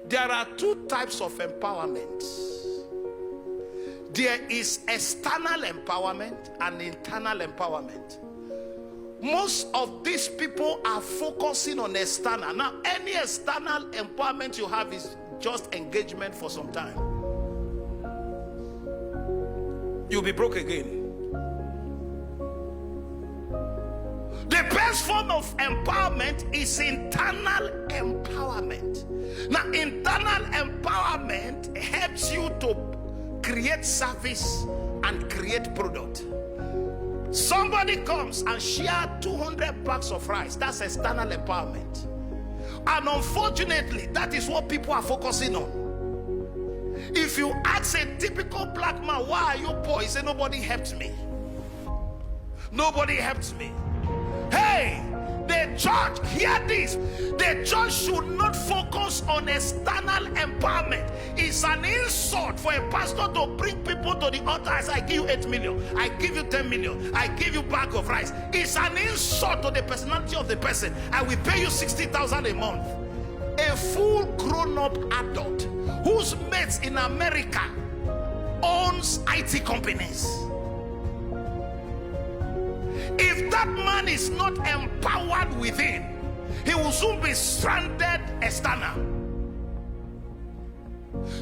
There are two types of empowerment. There is external empowerment and internal empowerment. Most of these people are focusing on external. Now, any external empowerment you have is just engagement for some time. You'll be broke again. The best form of empowerment is internal empowerment. Now, internal empowerment helps you to create service and create product. Somebody comes and shares 200 bags of rice. That's external empowerment. And unfortunately, that is what people are focusing on. If you ask a typical black man, why are you poor? He said, nobody helped me. Nobody helped me. Hey, the church, hear this. The church should not focus on external empowerment. It's an insult for a pastor to bring people to the altar and say, I give you 8 million, I give you 10 million, I give you a bag of rice. It's an insult to the personality of the person. I will pay you 60,000 a month. A full grown-up adult whose mates in America owns IT companies. If that man is not empowered within, he will soon be stranded external.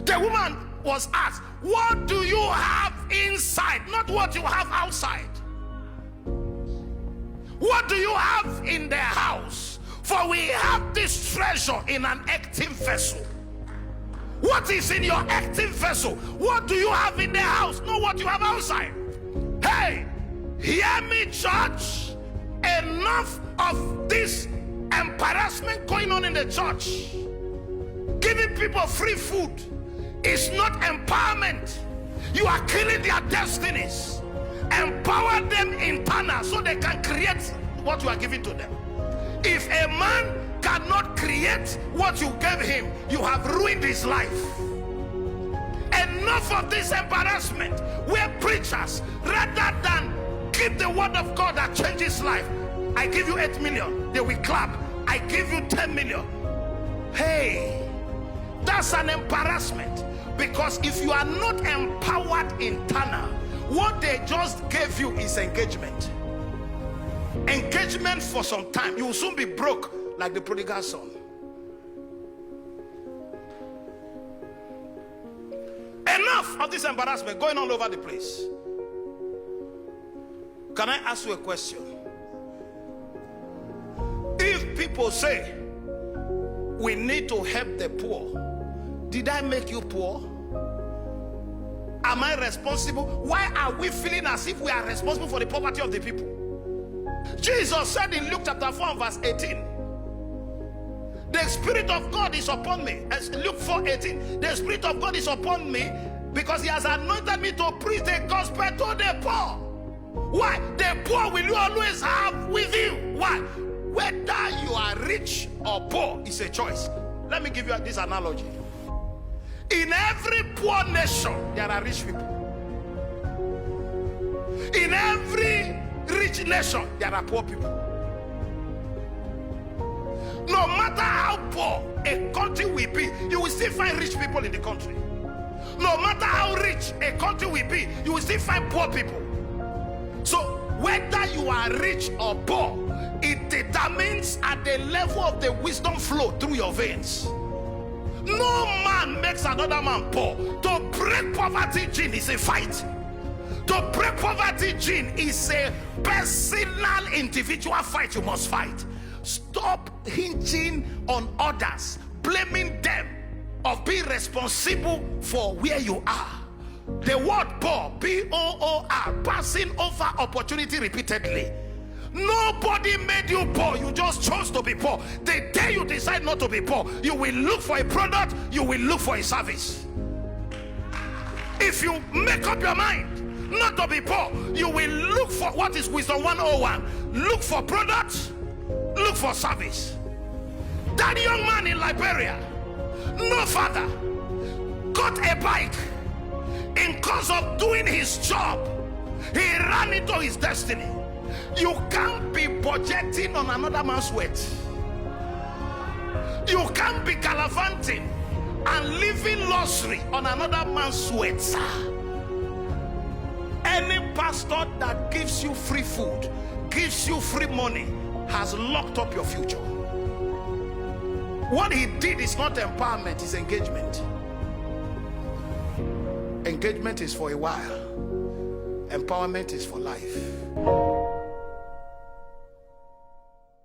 The woman was asked, what do you have inside? Not what you have outside. What do you have in the house? For we have this treasure in an active vessel. What is in your active vessel? What do you have in the house? Not what you have outside. Hey, hear me, church. Enough of this embarrassment going on in the church. Giving people free food is not empowerment. You are killing their destinies. Empower them internal so they can create what you are giving to them. If a man cannot create what you gave him, you have ruined his life. Enough of this embarrassment where preachers, rather than keep the word of God that changes life, I give you 8 million, they will clap. I give you 10 million. Hey, that's an embarrassment. Because if you are not empowered internal, what they just gave you is engagement. Engagement for some time. You will soon be broke like the prodigal son. Enough of this embarrassment going all over the place. Can I ask you a question? If people say we need to help the poor, did I make you poor? Am I responsible? Why are we feeling as if we are responsible for the poverty of the people? Jesus said in Luke chapter 4 verse 18, the Spirit of God is upon me. As Luke 4:18, the Spirit of God is upon me because he has anointed me to preach the gospel to the poor. Why? The poor will you always have with you. Why? Whether you are rich or poor is a choice. Let me give you this analogy. In every poor nation, there are rich people. In every rich nation, there are poor people. No matter how poor a country will be, you will still find rich people in the country. No matter how rich a country will be, you will still find poor people. So whether you are rich or poor, it determines at the level of the wisdom flow through your veins. No man makes another man poor. To break poverty gene is a fight. To break poverty gene is a personal, individual fight you must fight. Stop hinging on others, blaming them of being responsible for where you are. The word poor, P-O-O-R, passing over opportunity repeatedly. Nobody made you poor. You just chose to be poor. The day you decide not to be poor, you will look for a product, you will look for a service. If you make up your mind not to be poor, you will look for what is Wisdom 101. Look for products, look for service. That young man in Liberia, no father, got a bike. In cause of doing his job, he ran into his destiny. You can't be budgeting on another man's weight. You can't be gallivanting and living luxury on another man's sweat, sir. Any pastor that gives you free food, gives you free money, has locked up your future. What he did is not empowerment, it's engagement. Engagement is for a while. Empowerment is for life.